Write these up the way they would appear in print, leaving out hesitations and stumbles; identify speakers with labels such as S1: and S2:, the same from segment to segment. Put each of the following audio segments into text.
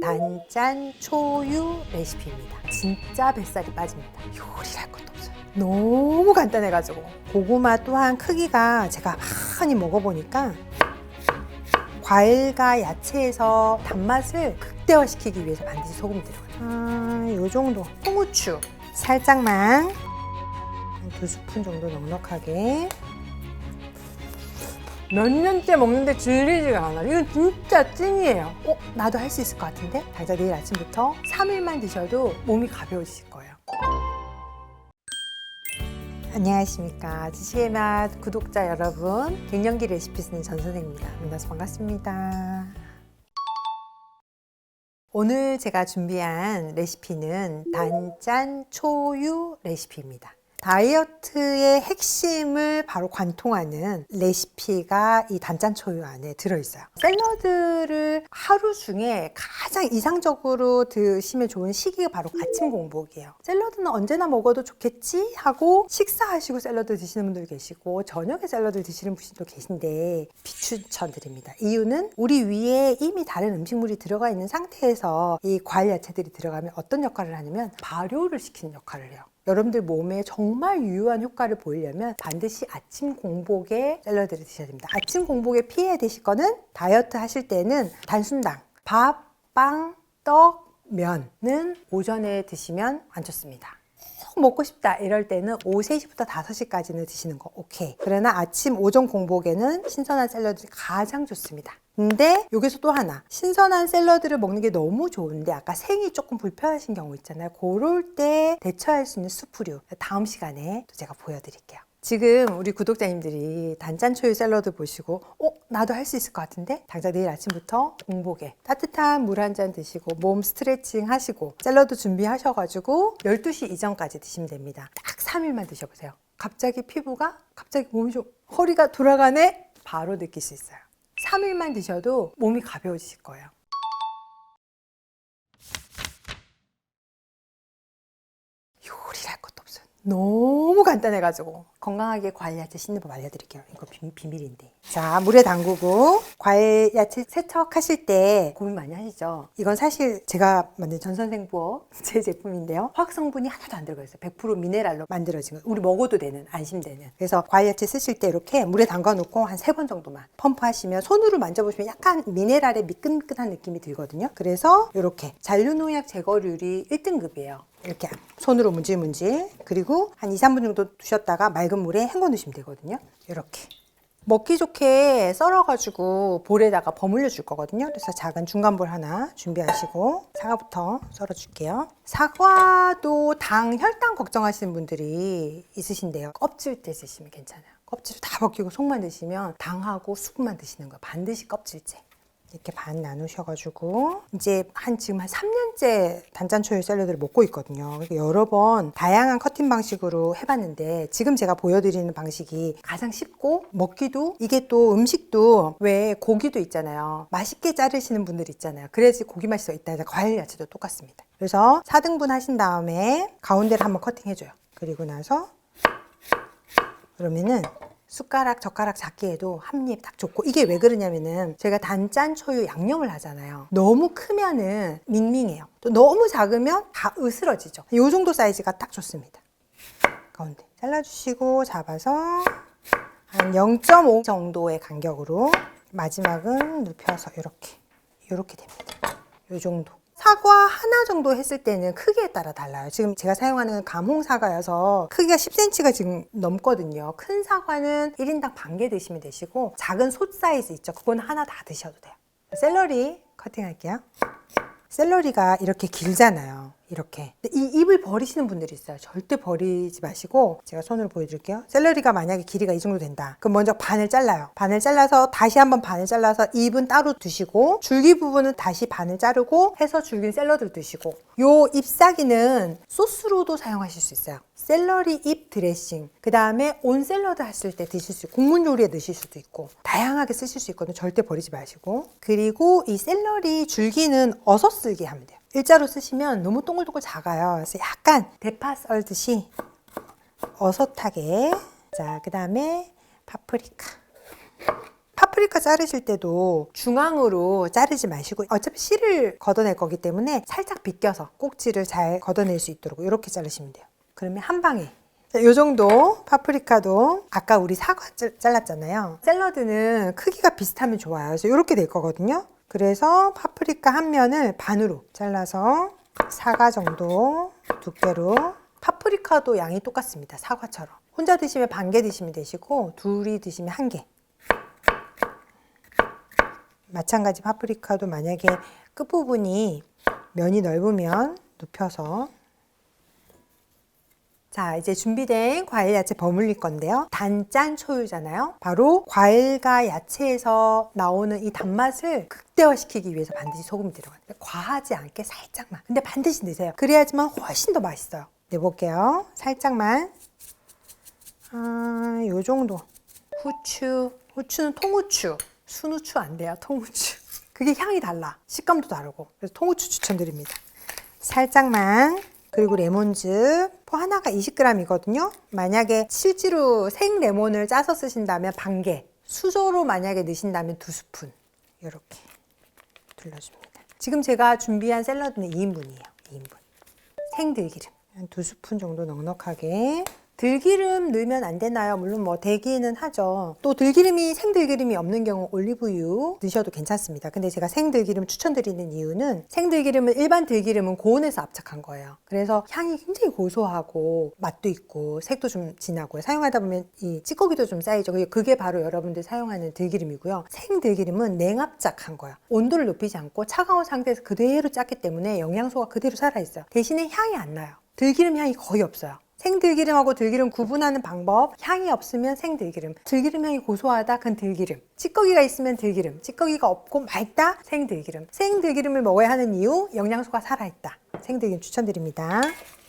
S1: 단짠 초유 레시피입니다. 진짜 뱃살이 빠집니다. 요리를 할 것도 없어요. 너무 간단해가지고. 고구마 또한 크기가 제가 많이 먹어보니까 과일과 야채에서 단맛을 극대화시키기 위해서 반드시 소금이 들어가요. 요 정도. 홍후추 살짝만 한 2스푼 정도 넉넉하게. 몇 년째 먹는데 질리지가 않아요. 이건 진짜 찐이에요. 나도 할 수 있을 것 같은데? 당장 내일 아침부터 3일만 드셔도 몸이 가벼워지실 거예요. 안녕하십니까. 지식의 맛 구독자 여러분, 갱년기 레시피 쓰는 전선생입니다. 만나서 반갑습니다. 오늘 제가 준비한 레시피는 단짠 초유 레시피입니다. 다이어트의 핵심을 바로 관통하는 레시피가 이 단짠 초유 안에 들어있어요. 샐러드를 하루 중에 가장 이상적으로 드시면 좋은 시기가 바로 아침 공복이에요. 샐러드는 언제나 먹어도 좋겠지 하고 식사하시고 샐러드 드시는 분들 계시고 저녁에 샐러드 드시는 분도 계신데 비추천드립니다. 이유는 우리 위에 이미 다른 음식물이 들어가 있는 상태에서 이 과일 야채들이 들어가면 어떤 역할을 하냐면 발효를 시키는 역할을 해요. 여러분들 몸에 정말 유효한 효과를 보이려면 반드시 아침 공복에 샐러드를 드셔야 됩니다. 아침 공복에 피해야 되실 거는 다이어트 하실 때는 단순당, 밥, 빵, 떡, 면은 오전에 드시면 안 좋습니다. 먹고 싶다 이럴 때는 오후 3시부터 5시까지는 드시는 거 오케이. 그러나 아침 오전 공복에는 신선한 샐러드가 가장 좋습니다. 근데 여기서 또 하나, 신선한 샐러드를 먹는 게 너무 좋은데 아까 생이 조금 불편하신 경우 있잖아요. 그럴 때 대처할 수 있는 수프류 다음 시간에 또 제가 보여드릴게요. 지금 우리 구독자님들이 단짠 초유 샐러드 보시고 나도 할 수 있을 것 같은데? 당장 내일 아침부터 공복에 따뜻한 물 한 잔 드시고 몸 스트레칭 하시고 샐러드 준비하셔가지고 12시 이전까지 드시면 됩니다. 딱 3일만 드셔보세요. 갑자기 피부가 몸이 좀 허리가 돌아가네? 바로 느낄 수 있어요. 3일만 드셔도 몸이 가벼워지실 거예요. 요리를 할 것도 없어요. 너무 간단해가지고 건강하게 과일 야채 씻는 법 알려드릴게요. 이거 비밀인데. 자, 물에 담그고 과일 야채 세척하실 때 고민 많이 하시죠? 이건 사실 제가 만든 전선생 부어 제 제품인데요. 화학 성분이 하나도 안 들어가 있어요. 100% 미네랄로 만들어진 거. 우리 먹어도 되는, 안심되는. 그래서 과일 야채 쓰실 때 이렇게 물에 담가 놓고 한 3번 정도만 펌프하시면 손으로 만져보시면 약간 미네랄의 미끈미끈한 느낌이 들거든요. 그래서 이렇게 잔류농약 제거률이 1등급이에요. 이렇게 손으로 문질문질. 그리고 한 2-3분 정도 두셨다가 맑은 물에 헹궈 놓으시면 되거든요. 이렇게 먹기 좋게 썰어가지고 볼에다가 버무려 줄 거거든요. 그래서 작은 중간볼 하나 준비하시고 사과부터 썰어 줄게요. 사과도 혈당 걱정하시는 분들이 있으신데요. 껍질째 드시면 괜찮아요. 껍질을 다 벗기고 속만 드시면 당하고 수분만 드시는 거예요. 반드시 껍질째. 이렇게 반 나누셔가지고 이제 지금 한 3년째 단짠 초유 샐러드를 먹고 있거든요. 그러니까 여러 번 다양한 커팅 방식으로 해봤는데 지금 제가 보여드리는 방식이 가장 쉽고 먹기도, 이게 또 음식도 왜 고기도 있잖아요. 맛있게 자르시는 분들 있잖아요. 그래야지 고기 맛이 더 있다. 과일 야채도 똑같습니다. 그래서 4등분 하신 다음에 가운데를 한번 커팅해줘요. 그리고 나서 그러면은 숟가락, 젓가락 작게 해도 한 입 딱 좋고, 이게 왜 그러냐면은 제가 단짠 초유 양념을 하잖아요. 너무 크면은 밍밍해요. 또 너무 작으면 다 으스러지죠. 이 정도 사이즈가 딱 좋습니다. 가운데 잘라주시고 잡아서 한 0.5 정도의 간격으로 마지막은 눕혀서 이렇게 됩니다. 이 정도. 사과 하나 정도 했을 때는 크기에 따라 달라요. 지금 제가 사용하는 감홍 사과여서 크기가 10cm가 지금 넘거든요. 큰 사과는 1인당 반 개 드시면 되시고 작은 솥 사이즈 있죠. 그건 하나 다 드셔도 돼요. 샐러리 커팅할게요. 샐러리가 이렇게 길잖아요. 이렇게. 이 잎을 버리시는 분들이 있어요. 절대 버리지 마시고 제가 손으로 보여드릴게요. 샐러리가 만약에 길이가 이 정도 된다. 그럼 먼저 반을 잘라요. 반을 잘라서 다시 한번 반을 잘라서 잎은 따로 두시고 줄기 부분은 다시 반을 자르고 해서 줄기는 샐러드를 드시고, 요 잎사귀는 소스로도 사용하실 수 있어요. 샐러리 잎 드레싱, 그 다음에 온 샐러드 하실 때 드실 수 있고 국물 요리에 넣으실 수도 있고 다양하게 쓰실 수 있거든요. 절대 버리지 마시고. 그리고 이 샐러리 줄기는 어서 쓸게 하면 돼요. 일자로 쓰시면 너무 동글동글 작아요. 그래서 약간 대파 썰듯이 어슷하게. 자, 그 다음에 파프리카. 파프리카 자르실 때도 중앙으로 자르지 마시고 어차피 씨를 걷어낼 거기 때문에 살짝 비껴서 꼭지를 잘 걷어낼 수 있도록 이렇게 자르시면 돼요. 그러면 한 방에. 이 정도 파프리카도 아까 우리 사과 잘랐잖아요. 샐러드는 크기가 비슷하면 좋아요. 그래서 이렇게 될 거거든요. 그래서 파프리카 한 면을 반으로 잘라서 사과 정도 두께로. 파프리카도 양이 똑같습니다. 사과처럼. 혼자 드시면 반 개 드시면 되시고 둘이 드시면 한 개. 마찬가지 파프리카도 만약에 끝부분이 면이 넓으면 눕혀서. 자, 이제 준비된 과일 야채 버무릴 건데요. 단짠 초유잖아요. 바로 과일과 야채에서 나오는 이 단맛을 극대화시키기 위해서 반드시 소금이 들어가요. 과하지 않게 살짝만. 근데 반드시 넣으세요. 그래야지만 훨씬 더 맛있어요. 내볼게요. 살짝만. 요 정도. 후추는 통후추. 순후추 안 돼요. 통후추. 그게 향이 달라. 식감도 다르고. 그래서 통후추 추천드립니다. 살짝만. 그리고 레몬즙. 포 하나가 20g이거든요. 만약에 실제로 생 레몬을 짜서 쓰신다면 반 개. 수저로 만약에 넣으신다면 2스푼. 이렇게 둘러줍니다. 지금 제가 준비한 샐러드는 2인분이에요. 2인분. 생들기름. 한 2스푼 정도 넉넉하게. 들기름 넣으면 안 되나요? 물론 뭐 되기는 하죠. 또 들기름이 생들기름이 없는 경우 올리브유 넣으셔도 괜찮습니다. 근데 제가 생들기름 추천드리는 이유는 생들기름은 일반 들기름은 고온에서 압착한 거예요. 그래서 향이 굉장히 고소하고 맛도 있고 색도 좀 진하고요. 사용하다 보면 이 찌꺼기도 좀 쌓이죠. 그게 바로 여러분들 사용하는 들기름이고요. 생들기름은 냉압착한 거예요. 온도를 높이지 않고 차가운 상태에서 그대로 짰기 때문에 영양소가 그대로 살아있어요. 대신에 향이 안 나요. 들기름 향이 거의 없어요. 생들기름하고 들기름 구분하는 방법. 향이 없으면 생들기름, 들기름 향이 고소하다 그건 들기름, 찌꺼기가 있으면 들기름, 찌꺼기가 없고 맑다 생들기름. 생들기름을 먹어야 하는 이유, 영양소가 살아있다. 생들기름 추천드립니다.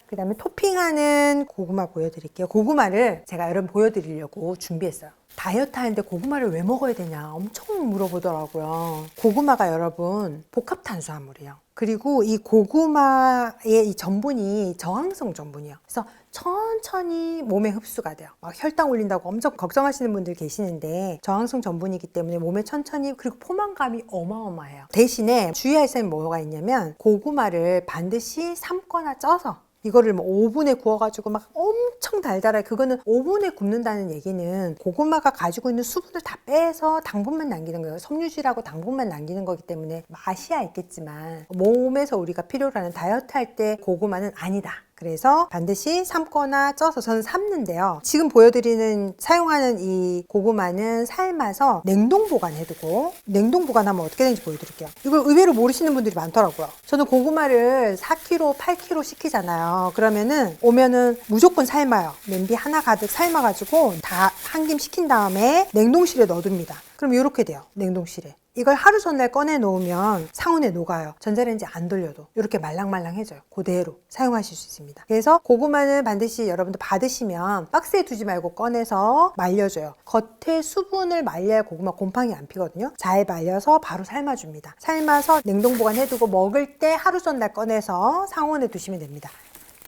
S1: 그 다음에 토핑하는 고구마 보여드릴게요. 고구마를 제가 여러분 보여드리려고 준비했어요. 다이어트 하는데 고구마를 왜 먹어야 되냐 엄청 물어보더라고요. 고구마가 여러분 복합 탄수화물이에요. 그리고 이 고구마의 이 전분이 저항성 전분이에요. 그래서 천천히 몸에 흡수가 돼요. 막 혈당 올린다고 엄청 걱정하시는 분들 계시는데 저항성 전분이기 때문에 몸에 천천히, 그리고 포만감이 어마어마해요. 대신에 주의할 점이 뭐가 있냐면 고구마를 반드시 삶거나 쪄서, 이거를 뭐 오븐에 구워가지고 막 엄청 달달하게, 그거는 오븐에 굽는다는 얘기는 고구마가 가지고 있는 수분을 다 빼서 당분만 남기는 거예요. 섬유질하고 당분만 남기는 거기 때문에 맛이야 있겠지만 몸에서 우리가 필요로 하는 다이어트 할 때 고구마는 아니다. 그래서 반드시 삶거나 쪄서, 저는 삶는데요. 지금 보여드리는 사용하는 이 고구마는 삶아서 냉동 보관해두고, 냉동 보관하면 어떻게 되는지 보여드릴게요. 이걸 의외로 모르시는 분들이 많더라고요. 저는 고구마를 4kg, 8kg 시키잖아요. 그러면은 오면은 무조건 삶아요. 냄비 하나 가득 삶아가지고 다 한 김 식힌 다음에 냉동실에 넣어둡니다. 그럼 이렇게 돼요. 냉동실에. 이걸 하루 전날 꺼내 놓으면 상온에 녹아요. 전자레인지 안 돌려도 이렇게 말랑말랑해져요. 그대로 사용하실 수 있습니다. 그래서 고구마는 반드시 여러분들 받으시면 박스에 두지 말고 꺼내서 말려줘요. 겉에 수분을 말려야 고구마 곰팡이 안 피거든요. 잘 말려서 바로 삶아줍니다. 삶아서 냉동 보관해두고 먹을 때 하루 전날 꺼내서 상온에 두시면 됩니다.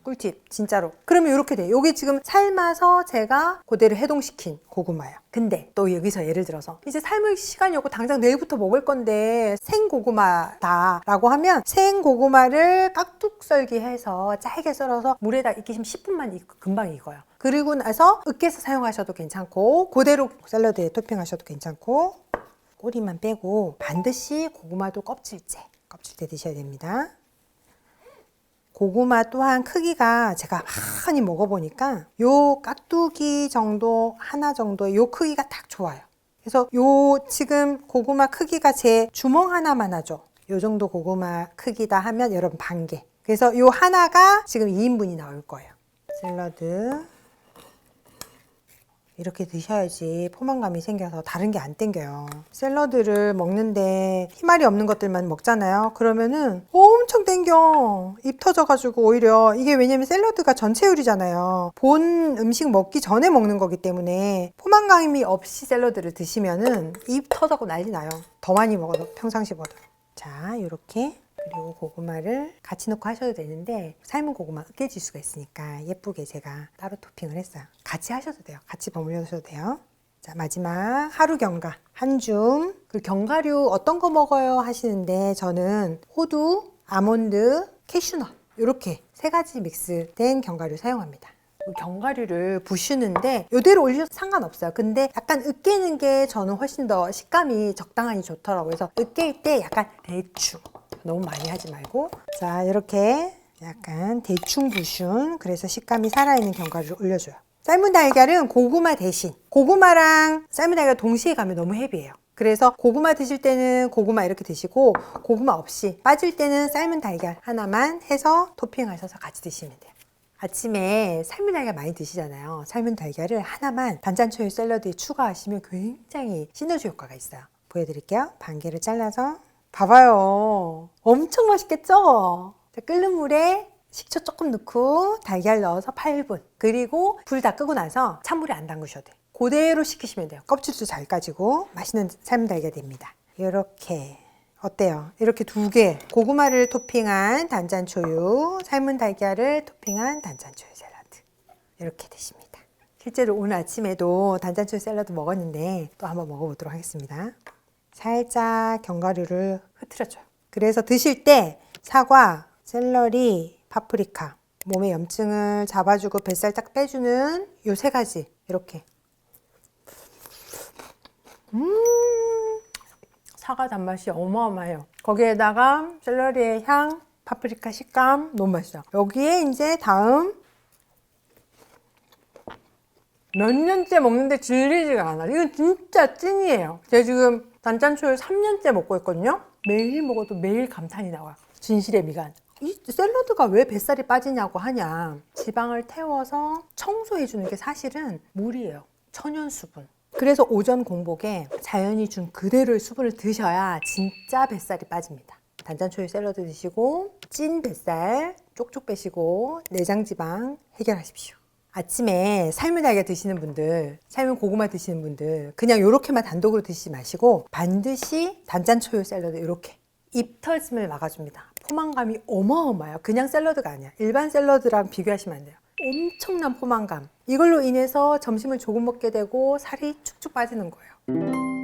S1: 꿀팁 진짜로. 그러면 이렇게 돼요. 이게 지금 삶아서 제가 그대로 해동시킨 고구마예요. 근데 또 여기서 예를 들어서 이제 삶을 시간이 없고 당장 내일부터 먹을 건데 생고구마다 라고 하면 생고구마를 깍둑 썰기해서 짧게 썰어서 물에다 익히시면 10분만 금방 익어요. 그리고 나서 으깨서 사용하셔도 괜찮고 그대로 샐러드에 토핑하셔도 괜찮고, 꼬리만 빼고 반드시 고구마도 껍질째 드셔야 됩니다. 고구마 또한 크기가 제가 많이 먹어보니까 요 깍두기 정도 하나 정도의 요 크기가 딱 좋아요. 그래서 요 지금 고구마 크기가 제 주먹 하나만 하죠. 요 정도 고구마 크기다 하면 여러분 반 개. 그래서 요 하나가 지금 2인분이 나올 거예요. 샐러드 이렇게 드셔야지 포만감이 생겨서 다른 게 안 땡겨요. 샐러드를 먹는데 희말이 없는 것들만 먹잖아요. 그러면은 엄청 땡겨. 입 터져가지고 오히려 이게, 왜냐면 샐러드가 전체 요리잖아요. 본 음식 먹기 전에 먹는 거기 때문에 포만감이 없이 샐러드를 드시면은 입 터져고 난리 나요. 더 많이 먹어도 평상시보다. 자, 이렇게. 그리고 고구마를 같이 넣고 하셔도 되는데 삶은 고구마 으깨질 수가 있으니까 예쁘게 제가 따로 토핑을 했어요. 같이 하셔도 돼요. 같이 버무려 주셔도 돼요. 자, 마지막 하루 경과 한 줌. 그 견과류 어떤 거 먹어요 하시는데 저는 호두, 아몬드, 캐슈넛 이렇게 세 가지 믹스된 견과류 사용합니다. 견과류를 부수는데 이대로 올려도 상관없어요. 근데 약간 으깨는 게 저는 훨씬 더 식감이 적당하니 좋더라고요. 그래서 으깰 때 약간 대충, 너무 많이 하지 말고, 자 이렇게 약간 대충 부순, 그래서 식감이 살아있는 견과류를 올려줘요. 삶은 달걀은 고구마 대신, 고구마랑 삶은 달걀 동시에 가면 너무 헤비해요. 그래서 고구마 드실 때는 고구마 이렇게 드시고, 고구마 없이 빠질 때는 삶은 달걀 하나만 해서 토핑하셔서 같이 드시면 돼요. 아침에 삶은 달걀 많이 드시잖아요. 삶은 달걀을 하나만 반찬초유 샐러드에 추가하시면 굉장히 시너지 효과가 있어요. 보여드릴게요. 반 개를 잘라서. 봐봐요. 엄청 맛있겠죠? 자, 끓는 물에 식초 조금 넣고 달걀 넣어서 8분. 그리고 불 다 끄고 나서 찬물에 안 담그셔도 돼요. 그대로 식히시면 돼요. 껍질도 잘 까지고 맛있는 삶은 달걀 됩니다. 이렇게. 어때요? 이렇게 두 개, 고구마를 토핑한 단짠초유, 삶은 달걀을 토핑한 단짠초유 샐러드. 이렇게 드십니다. 실제로 오늘 아침에도 단짠초유 샐러드 먹었는데 또 한번 먹어보도록 하겠습니다. 살짝 견과류를 흐트려줘요. 그래서 드실 때 사과, 샐러리, 파프리카, 몸의 염증을 잡아주고 뱃살 딱 빼주는 요 세 가지 이렇게. 사과 단맛이 어마어마해요. 거기에다가 샐러리의 향, 파프리카 식감 너무 맛있어요. 여기에 이제 다음 몇 년째 먹는데 질리지가 않아. 이건 진짜 찐이에요. 제가 지금 단짠초유 3년째 먹고 있거든요. 매일 먹어도 매일 감탄이 나와요. 진실의 미간. 이 샐러드가 왜 뱃살이 빠지냐고 하냐. 지방을 태워서 청소해주는 게 사실은 물이에요. 천연 수분. 그래서 오전 공복에 자연이 준 그대로의 수분을 드셔야 진짜 뱃살이 빠집니다. 단짠초유 샐러드 드시고 찐 뱃살 쪽쪽 빼시고 내장 지방 해결하십시오. 아침에 삶은 달걀 드시는 분들, 삶은 고구마 드시는 분들 그냥 이렇게만 단독으로 드시지 마시고 반드시 단짠초유 샐러드 이렇게 입 털짐을 막아줍니다. 포만감이 어마어마해요. 그냥 샐러드가 아니야. 일반 샐러드랑 비교하시면 안 돼요. 엄청난 포만감. 이걸로 인해서 점심을 조금 먹게 되고 살이 축축 빠지는 거예요.